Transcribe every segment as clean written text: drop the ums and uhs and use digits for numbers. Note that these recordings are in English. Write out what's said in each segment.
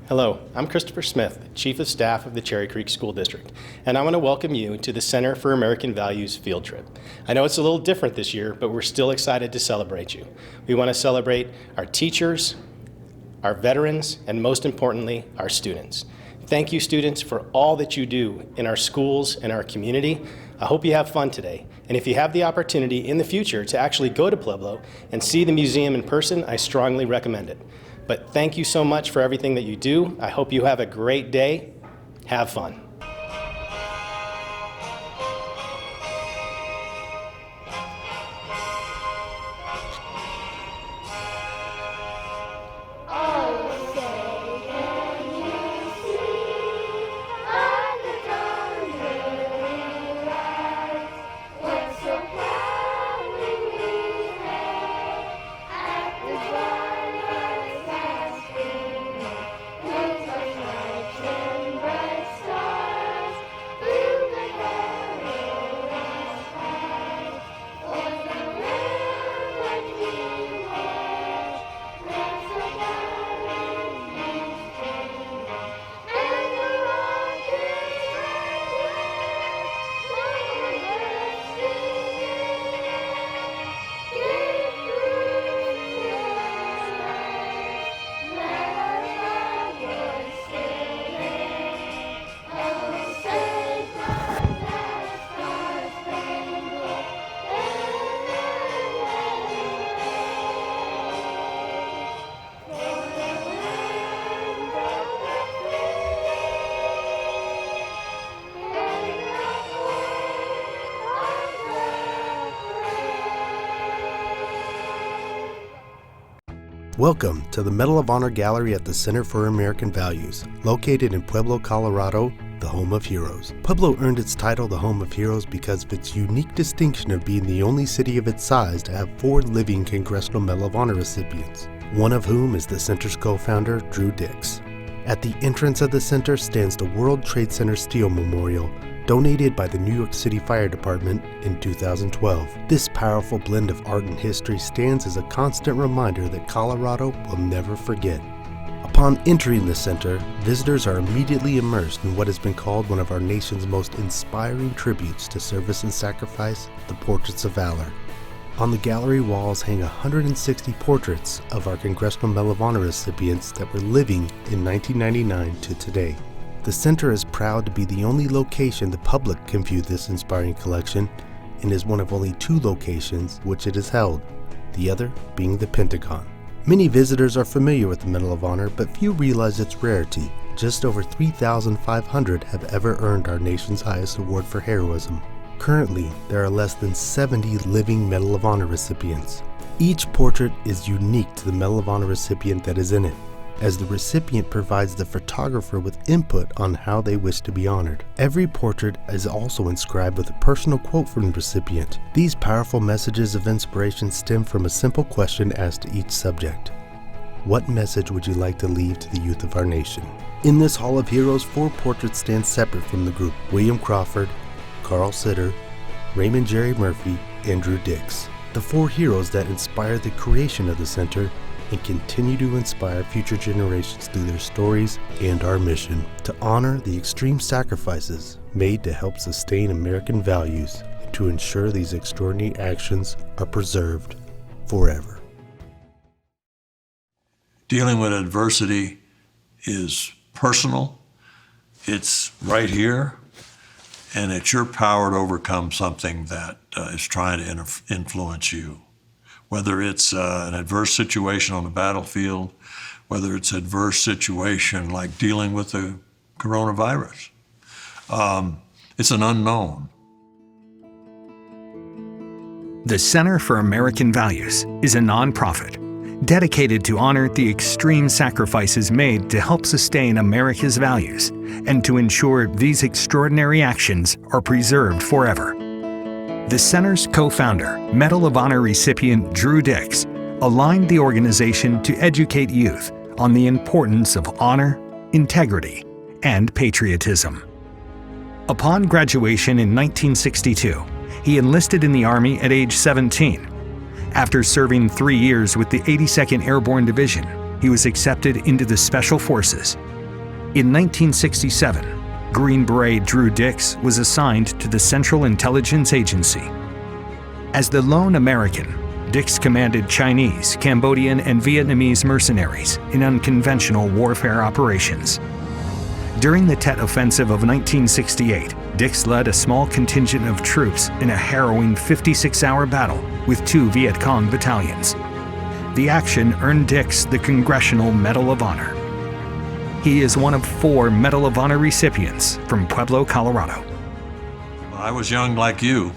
Hello, I'm Christopher Smith, Chief of Staff of the Cherry Creek School District, and I want to welcome you to the Center for American Values field trip. I know it's a little different this year, but we're still excited to celebrate you. We want to celebrate our teachers, our veterans, and most importantly, our students. Thank you, students, for all that you do in our schools and our community. I hope you have fun today. And if you have the opportunity in the future to actually go to Pueblo and see the museum in person, I strongly recommend it. But thank you so much for everything that you do. I hope you have a great day. Have fun. Welcome to the Medal of Honor Gallery at the Center for American Values, located in Pueblo, Colorado, the home of heroes. Pueblo earned its title the home of heroes because of its unique distinction of being the only city of its size to have 4 living Congressional Medal of Honor recipients, one of whom is the center's co-founder, Drew Dix. At the entrance of the center stands the World Trade Center Steel Memorial, donated by the New York City Fire Department in 2012. This powerful blend of art and history stands as a constant reminder that Colorado will never forget. Upon entering the center, visitors are immediately immersed in what has been called one of our nation's most inspiring tributes to service and sacrifice, the Portraits of Valor. On the gallery walls hang 160 portraits of our Congressional Medal of Honor recipients that were living in 1999 to today. The center is proud to be the only location the public can view this inspiring collection and is one of only 2 locations which it is held, the other being the Pentagon. Many visitors are familiar with the Medal of Honor, but few realize its rarity. Just over 3,500 have ever earned our nation's highest award for heroism. Currently, there are less than 70 living Medal of Honor recipients. Each portrait is unique to the Medal of Honor recipient that is in it, as the recipient provides the photographer with input on how they wish to be honored. Every portrait is also inscribed with a personal quote from the recipient. These powerful messages of inspiration stem from a simple question asked to each subject. What message would you like to leave to the youth of our nation? In this Hall of Heroes, 4 portraits stand separate from the group: William Crawford, Carl Sitter, Raymond Jerry Murphy, and Drew Dix, the 4 heroes that inspired the creation of the center and continue to inspire future generations through their stories and our mission to honor the extreme sacrifices made to help sustain American values and to ensure these extraordinary actions are preserved forever. Dealing with adversity is personal, it's right here, and it's your power to overcome something that is trying to influence you. Whether it's an adverse situation on the battlefield, whether it's adverse situation like dealing with the coronavirus. It's an unknown. The Center for American Values is a nonprofit dedicated to honor the extreme sacrifices made to help sustain America's values and to ensure these extraordinary actions are preserved forever. The center's co-founder, Medal of Honor recipient Drew Dix, aligned the organization to educate youth on the importance of honor, integrity, and patriotism. Upon graduation in 1962, he enlisted in the Army at age 17. After serving 3 years with the 82nd Airborne Division, he was accepted into the Special Forces In 1967, Green Beret Drew Dix was assigned to the Central Intelligence Agency. As the lone American, Dix commanded Chinese, Cambodian, and Vietnamese mercenaries in unconventional warfare operations. During the Tet Offensive of 1968, Dix led a small contingent of troops in a harrowing 56-hour battle with 2 Viet Cong battalions. The action earned Dix the Congressional Medal of Honor. He is one of 4 Medal of Honor recipients from Pueblo, Colorado. When I was young like you,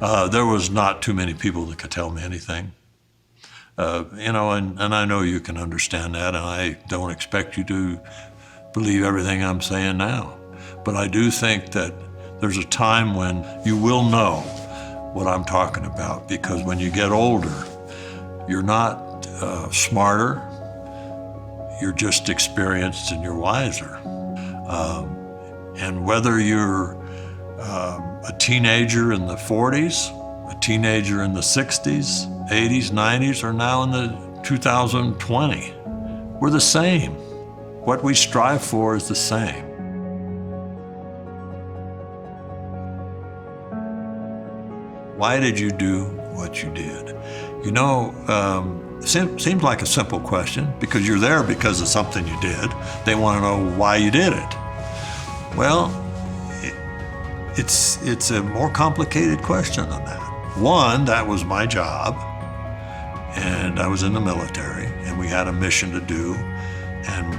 there was not too many people that could tell me anything. And I know you can understand that, and I don't expect you to believe everything I'm saying now. But I do think that there's a time when you will know what I'm talking about, because when you get older, you're not smarter, you're just experienced and you're wiser. And whether you're a teenager in the 40s, a teenager in the 60s, 80s, 90s, or now in the 2020, we're the same. What we strive for is the same. Why did you do what you did? You know, seems like a simple question, because you're there because of something you did. They want to know why you did it. Well, it's a more complicated question than that. One, that was my job, and I was in the military, and we had a mission to do, and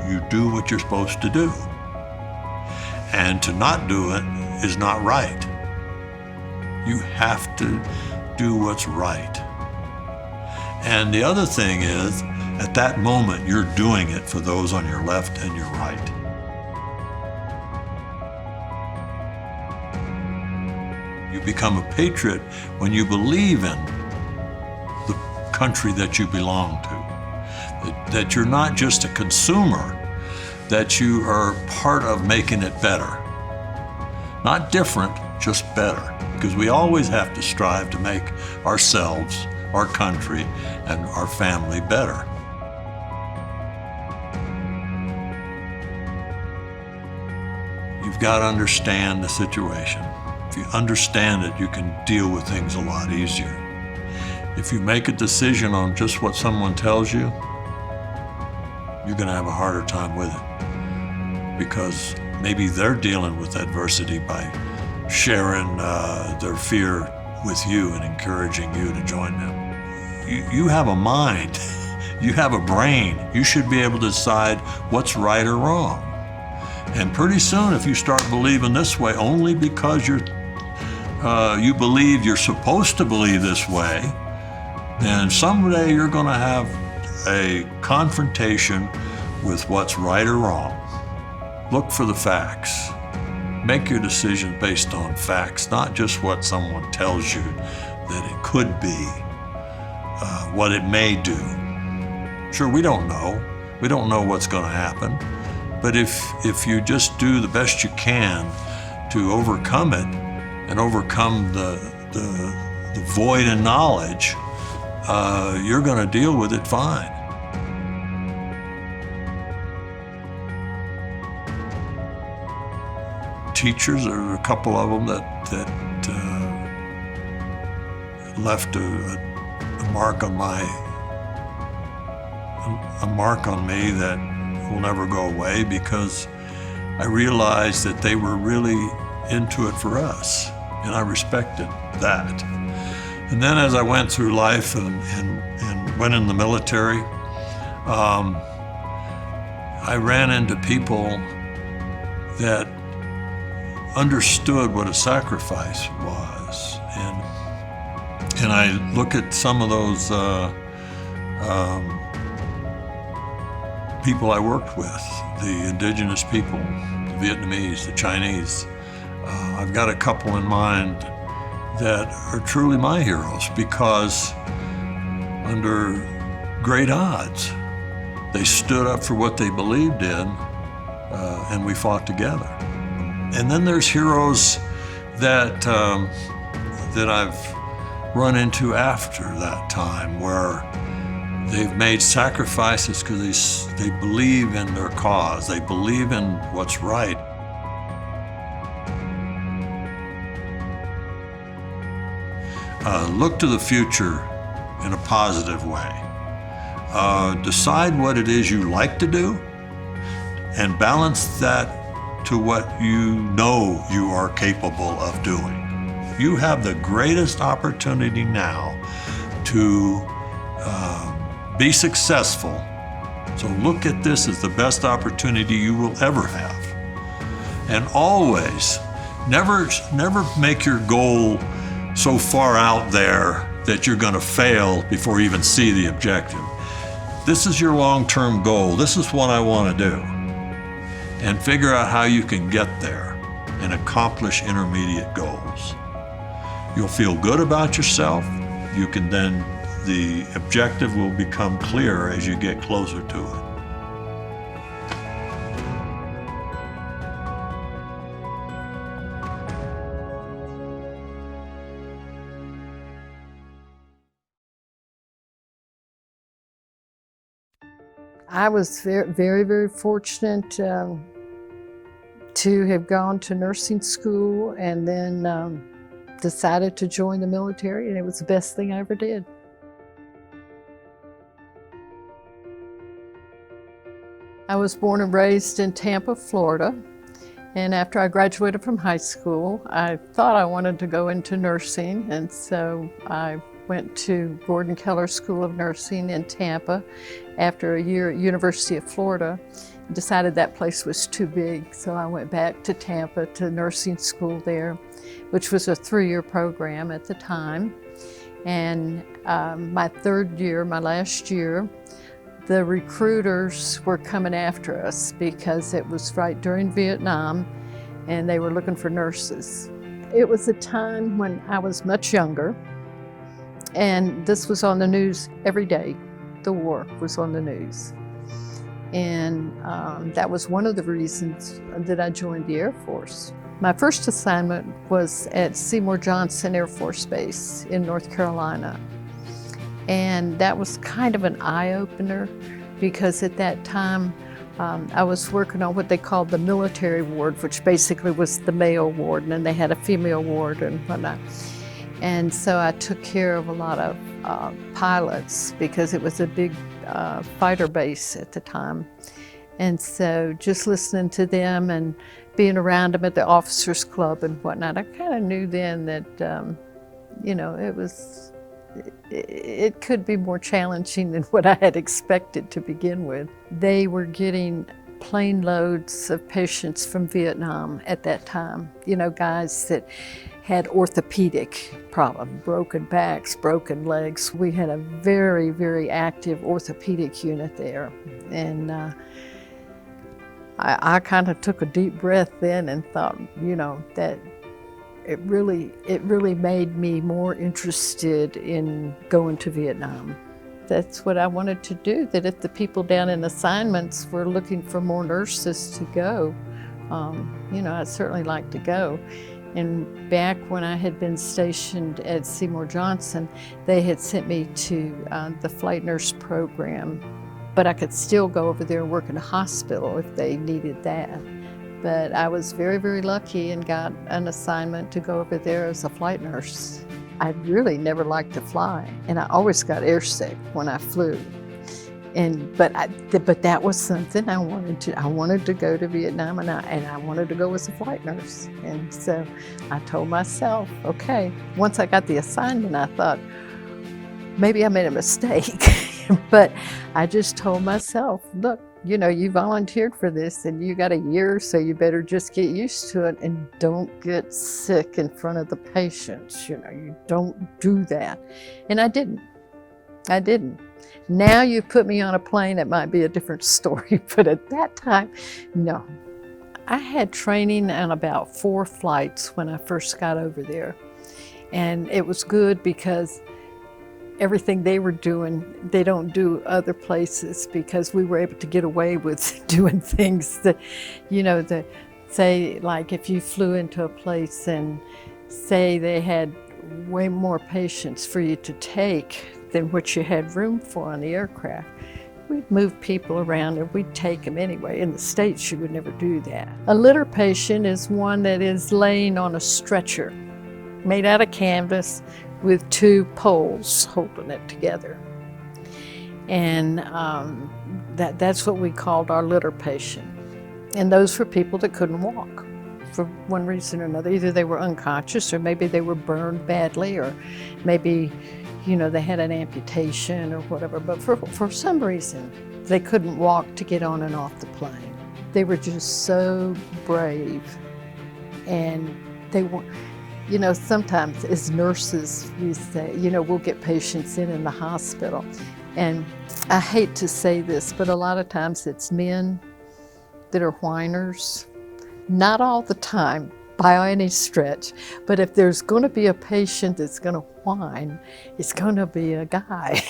you do what you're supposed to do. And to not do it is not right. You have to do what's right. And the other thing is, at that moment, you're doing it for those on your left and your right. You become a patriot when you believe in the country that you belong to. That you're not just a consumer, that you are part of making it better. Not different, just better. Because we always have to strive to make ourselves, our country, and our family better. You've got to understand the situation. If you understand it, you can deal with things a lot easier. If you make a decision on just what someone tells you, you're going to have a harder time with it, because maybe they're dealing with adversity by sharing their fear with you and encouraging you to join them. You have a mind, you have a brain. You should be able to decide what's right or wrong. And pretty soon, if you start believing this way only because you believe you're supposed to believe this way, then someday you're going to have a confrontation with what's right or wrong. Look for the facts. Make your decision based on facts, not just what someone tells you that it could be, what it may do. Sure, we don't know. We don't know what's going to happen. But if you just do the best you can to overcome it and overcome the void in knowledge, you're going to deal with it fine. Teachers, there are a couple of them that left a mark on me that will never go away, because I realized that they were really into it for us, and I respected that. And then as I went through life and went in the military, I ran into people that understood what a sacrifice was. And I look at some of those people I worked with, the indigenous people, the Vietnamese, the Chinese. I've got a couple in mind that are truly my heroes, because under great odds, they stood up for what they believed in, and we fought together. And then there's heroes that I've run into after that time, where They've made sacrifices because they believe in their cause. They believe in what's right. Look to the future in a positive way. Decide what it is you like to do and balance that to what you know you are capable of doing. You have the greatest opportunity now to be successful. So look at this as the best opportunity you will ever have. And always, never make your goal so far out there that you're going to fail before you even see the objective. This is your long-term goal. This is what I want to do. And figure out how you can get there and accomplish intermediate goals. You'll feel good about yourself. The objective will become clearer as you get closer to it. I was very, very fortunate to have gone to nursing school and then decided to join the military, and it was the best thing I ever did. I was born and raised in Tampa, Florida, and after I graduated from high school, I thought I wanted to go into nursing, and so I went to Gordon Keller School of Nursing in Tampa after a year at University of Florida. Decided that place was too big, so I went back to Tampa to nursing school there, which was a 3-year program at the time. And my third year, my last year, the recruiters were coming after us because it was right during Vietnam and they were looking for nurses. It was a time when I was much younger, and this was on the news every day. The war was on the news. And that was one of the reasons that I joined the Air Force. My first assignment was at Seymour Johnson Air Force Base in North Carolina. And that was kind of an eye-opener because at that time I was working on what they called the military ward, which basically was the male ward, and then they had a female ward and whatnot. And so I took care of a lot of pilots because it was a big fighter base at the time. And so just listening to them and being around them at the officers club and whatnot, I kind of knew then that, you know, it could be more challenging than what I had expected to begin with. They were getting plane loads of patients from Vietnam at that time, you know, guys that had orthopedic problems, broken backs, broken legs. We had a very, very active orthopedic unit there. And I kind of took a deep breath then and thought, you know, that it really made me more interested in going to Vietnam. That's what I wanted to do, that if the people down in assignments were looking for more nurses to go, you know, I'd certainly like to go. And back when I had been stationed at Seymour Johnson, they had sent me to the flight nurse program, but I could still go over there and work in a hospital if they needed that. But I was very, very lucky and got an assignment to go over there as a flight nurse. I really never liked to fly, and I always got airsick when I flew. But that was something I wanted to. I wanted to go to Vietnam, and I wanted to go as a flight nurse. And so I told myself, okay. Once I got the assignment, I thought maybe I made a mistake, but I just told myself, look, you know, you volunteered for this, and you got a year, so you better just get used to it and don't get sick in front of the patients. You know, you don't do that, and I didn't. Now you put me on a plane, it might be a different story, but at that time, no. I had training on about 4 flights when I first got over there. And it was good because everything they were doing, they don't do other places, because we were able to get away with doing things that, you know, say like if you flew into a place and say they had way more patients for you to take than what you had room for on the aircraft. We'd move people around and we'd take them anyway. In the States, you would never do that. A litter patient is one that is laying on a stretcher made out of canvas with two poles holding it together. And that's what we called our litter patient. And those were people that couldn't walk for one reason or another. Either they were unconscious, or maybe they were burned badly, or maybe, they had an amputation or whatever. But for some reason, they couldn't walk to get on and off the plane. They were just so brave. And they were, sometimes as nurses, we say, we'll get patients in the hospital. And I hate to say this, but a lot of times it's men that are whiners. Not all the time, by any stretch, but if there's going to be a patient that's going to whine, it's going to be a guy.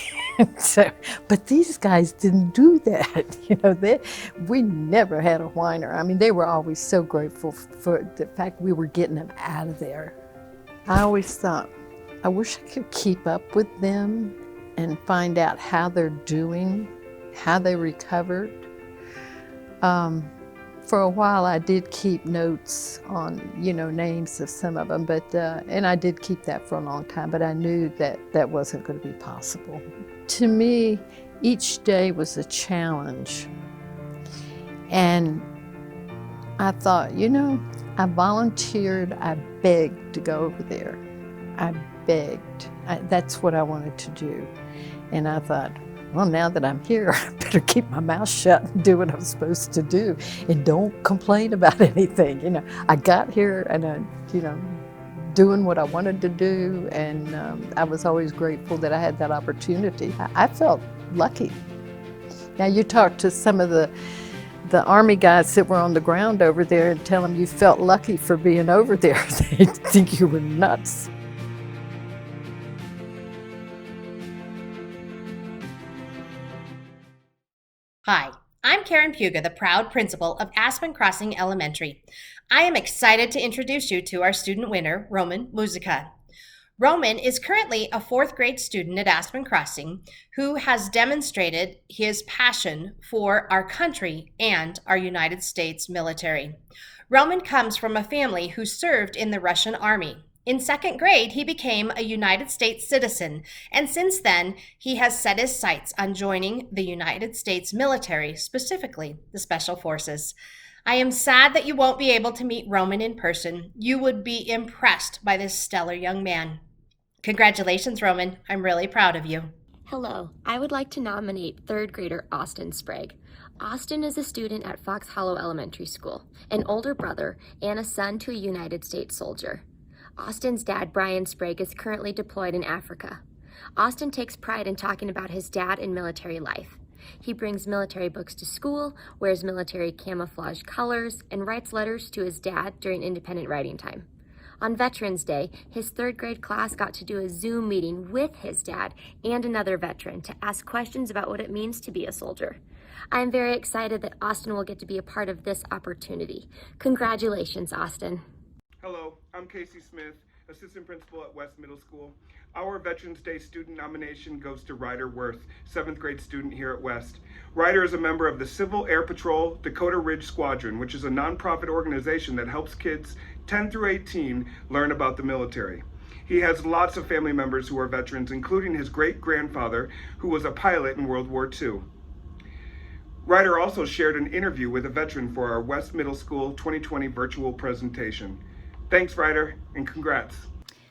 But these guys didn't do that. We never had a whiner. I mean, they were always so grateful for the fact we were getting them out of there. I always thought, I wish I could keep up with them and find out how they're doing, how they recovered. For a while, I did keep notes on, names of some of them, and I did keep that for a long time, but I knew that wasn't going to be possible. To me, each day was a challenge. And I thought, I volunteered, I begged to go over there. I begged. That's what I wanted to do. And I thought, well, now that I'm here, I better keep my mouth shut and do what I'm supposed to do and don't complain about anything. I got here and doing what I wanted to do, and I was always grateful that I had that opportunity. I felt lucky. Now, you talk to some of the Army guys that were on the ground over there and tell them you felt lucky for being over there. They think you were nuts. Hi, I'm Karen Puga, the proud principal of Aspen Crossing Elementary. I am excited to introduce you to our student winner, Roman Muzica. Roman is currently a 4th grade student at Aspen Crossing who has demonstrated his passion for our country and our United States military. Roman comes from a family who served in the Russian Army. In 2nd grade, he became a United States citizen, and since then, he has set his sights on joining the United States military, specifically the Special Forces. I am sad that you won't be able to meet Roman in person. You would be impressed by this stellar young man. Congratulations, Roman. I'm really proud of you. Hello, I would like to nominate 3rd grader Austin Sprague. Austin is a student at Fox Hollow Elementary School, an older brother and a son to a United States soldier. Austin's dad, Brian Sprague, is currently deployed in Africa. Austin takes pride in talking about his dad and military life. He brings military books to school, wears military camouflage colors, and writes letters to his dad during independent writing time. On Veterans Day, his 3rd grade class got to do a Zoom meeting with his dad and another veteran to ask questions about what it means to be a soldier. I am very excited that Austin will get to be a part of this opportunity. Congratulations, Austin. Hello, I'm Casey Smith, Assistant Principal at West Middle School. Our Veterans Day student nomination goes to Ryder Worth, 7th grade student here at West. Ryder is a member of the Civil Air Patrol Dakota Ridge Squadron, which is a nonprofit organization that helps kids 10 through 18 learn about the military. He has lots of family members who are veterans, including his great-grandfather, who was a pilot in World War II. Ryder also shared an interview with a veteran for our West Middle School 2020 virtual presentation. Thanks, Ryder, and congrats.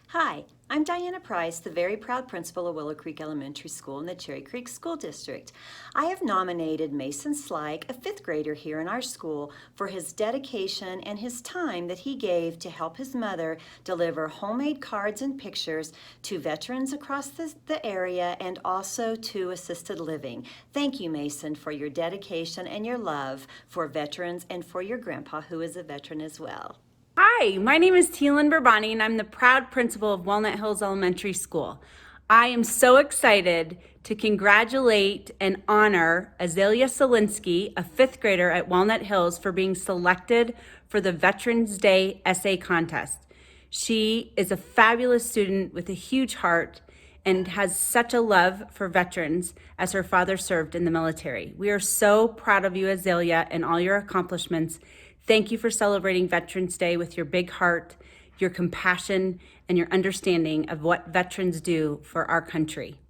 Hi, I'm Diana Price, the very proud principal of Willow Creek Elementary School in the Cherry Creek School District. I have nominated Mason Slyke, a 5th grader here in our school, for his dedication and his time that he gave to help his mother deliver homemade cards and pictures to veterans across the area and also to assisted living. Thank you, Mason, for your dedication and your love for veterans and for your grandpa, who is a veteran as well. Hi, my name is Teelan Burbani, and I'm the proud principal of Walnut Hills Elementary School. I am so excited to congratulate and honor Azalea Solinsky, a 5th grader at Walnut Hills, for being selected for the Veterans Day Essay Contest. She is a fabulous student with a huge heart, and has such a love for veterans as her father served in the military. We are so proud of you, Azalea, and all your accomplishments. Thank you for celebrating Veterans Day with your big heart, your compassion, and your understanding of what veterans do for our country.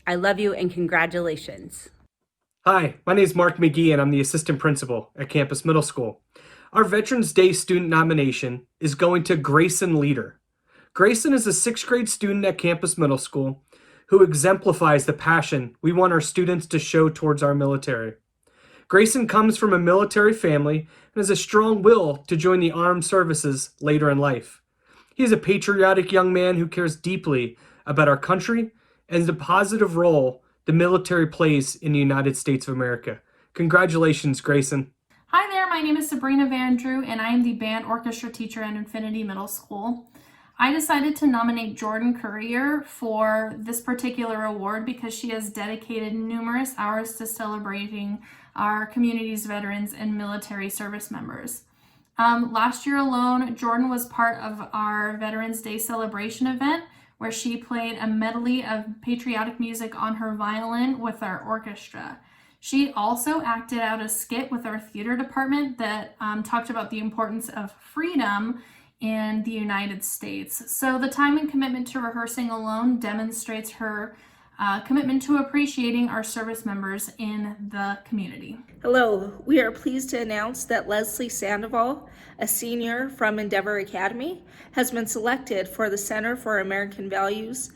I love you and congratulations. Hi, my name is Mark McGee and I'm the assistant principal at Campus Middle School. Our Veterans Day student nomination is going to Grayson Leader. Grayson is a 6th grade student at Campus Middle School who exemplifies the passion we want our students to show towards our military. Grayson comes from a military family and has a strong will to join the armed services later in life. He is a patriotic young man who cares deeply about our country and the positive role the military plays in the United States of America. Congratulations, Grayson. Hi there, my name is Sabrina Vandrew, and I am the band orchestra teacher at Infinity Middle School. I decided to nominate Jordan Courier for this particular award because she has dedicated numerous hours to celebrating our community's veterans and military service members. Last year alone, Jordan was part of our Veterans Day celebration event, where she played a medley of patriotic music on her violin with our orchestra. She also acted out a skit with our theater department that talked about the importance of freedom in the United States. So the time and commitment to rehearsing alone demonstrates her commitment to appreciating our service members in the community. Hello, we are pleased to announce that Leslie Sandoval, a senior from Endeavor Academy, has been selected for the Center for American Values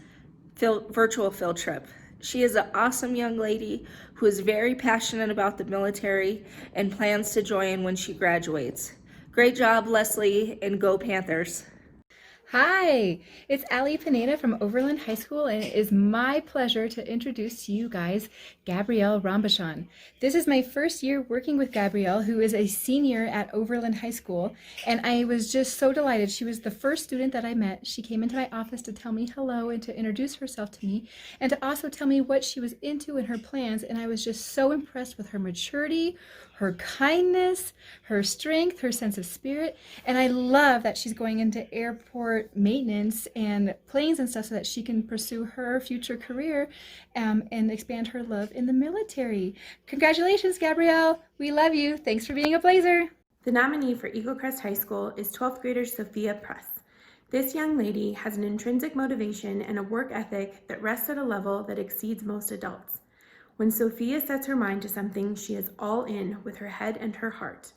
virtual field trip. She is an awesome young lady who is very passionate about the military and plans to join when she graduates. Great job, Leslie, and go Panthers. Hi, it's Ali Pineda from Overland High School, and it is my pleasure to introduce to you guys Gabrielle Rambachan. This is my first year working with Gabrielle, who is a senior at Overland High School, and I was just so delighted. She was the first student that I met. She came into my office to tell me hello and to introduce herself to me, and to also tell me what she was into and her plans, and I was just so impressed with her maturity, her kindness, her strength, her sense of spirit, and I love that she's going into airport maintenance and planes and stuff so that she can pursue her future career and expand her love in the military. Congratulations, Gabrielle. We love you. Thanks for being a Blazer. The nominee for Eagle Crest High School is 12th grader Sophia Press. This young lady has an intrinsic motivation and a work ethic that rests at a level that exceeds most adults. When Sophia sets her mind to something, she is all in with her head and her heart.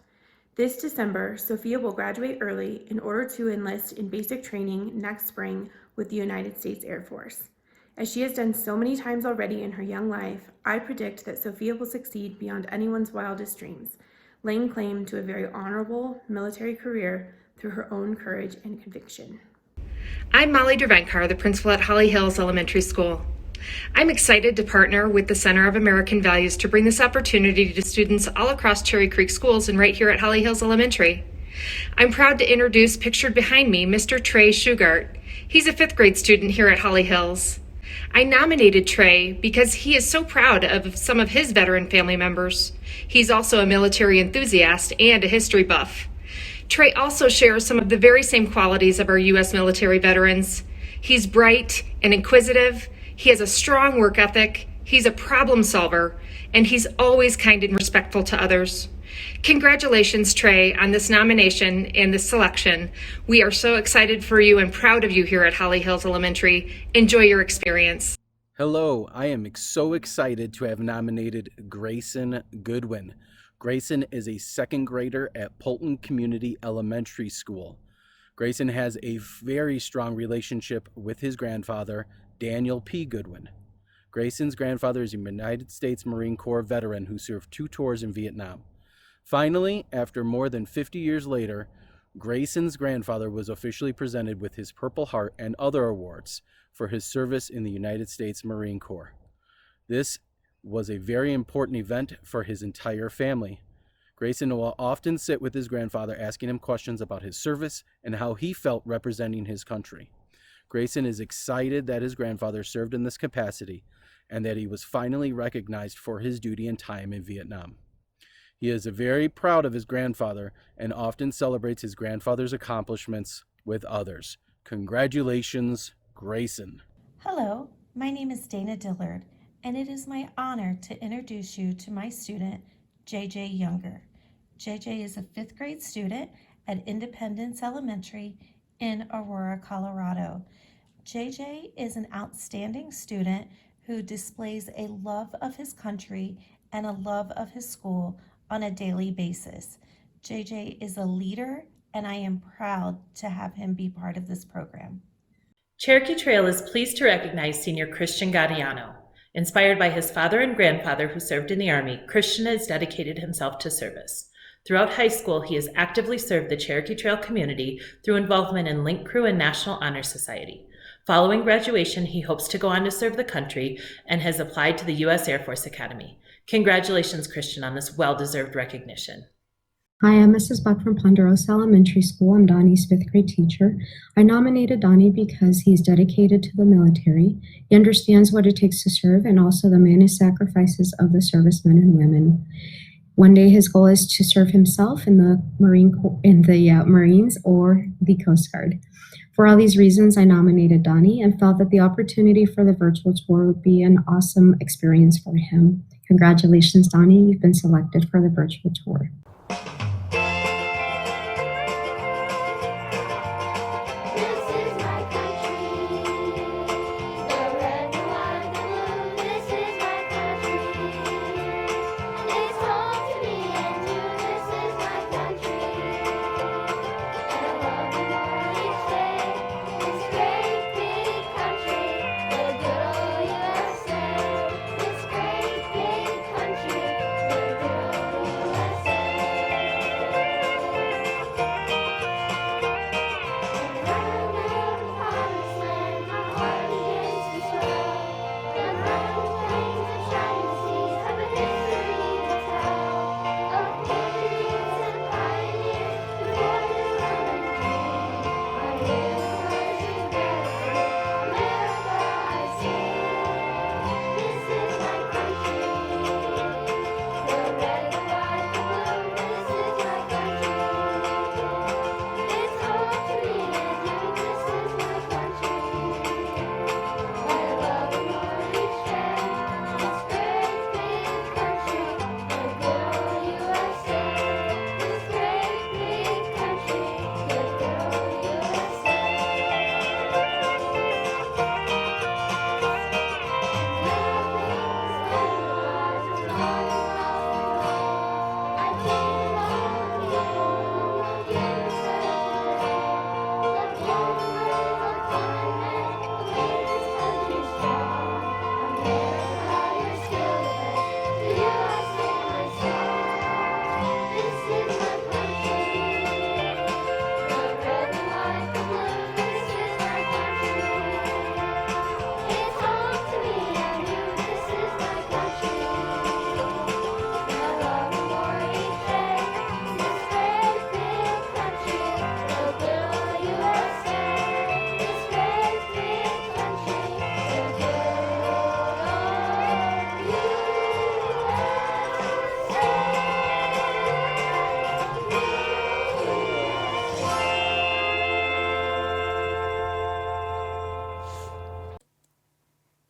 This December, Sophia will graduate early in order to enlist in basic training next spring with the United States Air Force. As she has done so many times already in her young life, I predict that Sophia will succeed beyond anyone's wildest dreams, laying claim to a very honorable military career through her own courage and conviction. I'm Molly Dervenkar, the principal at Holly Hills Elementary School. I'm excited to partner with the Center of American Values to bring this opportunity to students all across Cherry Creek Schools and right here at Holly Hills Elementary. I'm proud to introduce, pictured behind me, Mr. Trey Shugart. He's a 5th grade student here at Holly Hills. I nominated Trey because he is so proud of some of his veteran family members. He's also a military enthusiast and a history buff. Trey also shares some of the very same qualities of our U.S. military veterans. He's bright and inquisitive. He has a strong work ethic, he's a problem solver, and he's always kind and respectful to others. Congratulations, Trey, on this nomination and this selection. We are so excited for you and proud of you here at Holly Hills Elementary. Enjoy your experience. Hello, I am so excited to have nominated Grayson Goodwin. Grayson is a 2nd grader at Polton Community Elementary School. Grayson has a very strong relationship with his grandfather, Daniel P. Goodwin. Grayson's grandfather is a United States Marine Corps veteran who served 2 tours in Vietnam. Finally, after more than 50 years later, Grayson's grandfather was officially presented with his Purple Heart and other awards for his service in the United States Marine Corps. This was a very important event for his entire family. Grayson will often sit with his grandfather asking him questions about his service and how he felt representing his country. Grayson is excited that his grandfather served in this capacity and that he was finally recognized for his duty and time in Vietnam. He is very proud of his grandfather and often celebrates his grandfather's accomplishments with others. Congratulations, Grayson. Hello, My name is Dana Dillard, and it is my honor to introduce you to my student, JJ Younger. JJ is a 5th grade student at Independence Elementary in Aurora, Colorado. JJ is an outstanding student who displays a love of his country and a love of his school on a daily basis. JJ is a leader, and I am proud to have him be part of this program. Cherokee Trail is pleased to recognize Senior Christian Gadiano. Inspired by his father and grandfather who served in the Army, Christian has dedicated himself to service. Throughout high school, he has actively served the Cherokee Trail community through involvement in Link Crew and National Honor Society. Following graduation, he hopes to go on to serve the country and has applied to the U.S. Air Force Academy. Congratulations, Christian, on this well-deserved recognition. Hi, I'm Mrs. Buck from Ponderosa Elementary School. I'm Donnie's 5th grade teacher. I nominated Donnie because he's dedicated to the military. He understands what it takes to serve and also the many sacrifices of the servicemen and women. One day his goal is to serve himself in the Marines or the Coast Guard. For all these reasons, I nominated Donnie and felt that the opportunity for the virtual tour would be an awesome experience for him. Congratulations, Donnie. You've been selected for the virtual tour.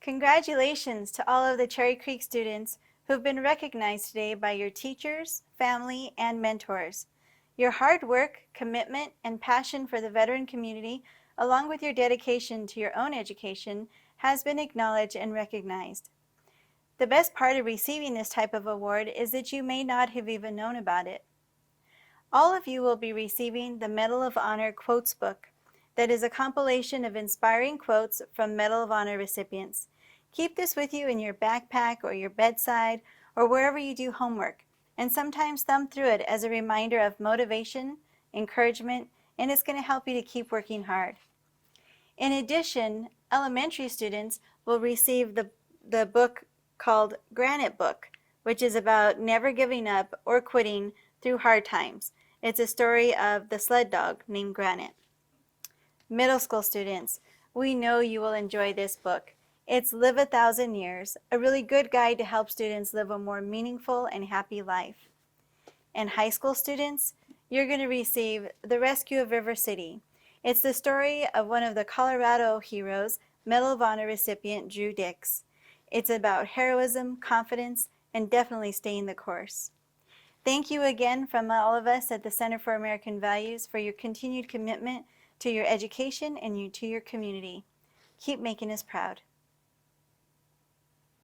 Congratulations to all of the Cherry Creek students who've been recognized today by your teachers, family, and mentors. Your hard work, commitment, and passion for the veteran community, along with your dedication to your own education, has been acknowledged and recognized. The best part of receiving this type of award is that you may not have even known about it. All of you will be receiving the Medal of Honor Quotes Book that is a compilation of inspiring quotes from Medal of Honor recipients. Keep this with you in your backpack or your bedside or wherever you do homework, and sometimes thumb through it as a reminder of motivation, encouragement, and it's going to help you to keep working hard. In addition, elementary students will receive the book called Granite Book, which is about never giving up or quitting through hard times. It's a story of the sled dog named Granite. Middle school students, we know you will enjoy this book. It's Live a Thousand Years, a really good guide to help students live a more meaningful and happy life. And high school students, you're going to receive The Rescue of River City. It's the story of one of the Colorado heroes, Medal of Honor recipient Drew Dix. It's about heroism, confidence, and definitely staying the course. Thank you again from all of us at the Center for American Values for your continued commitment to your education and to your community. Keep making us proud.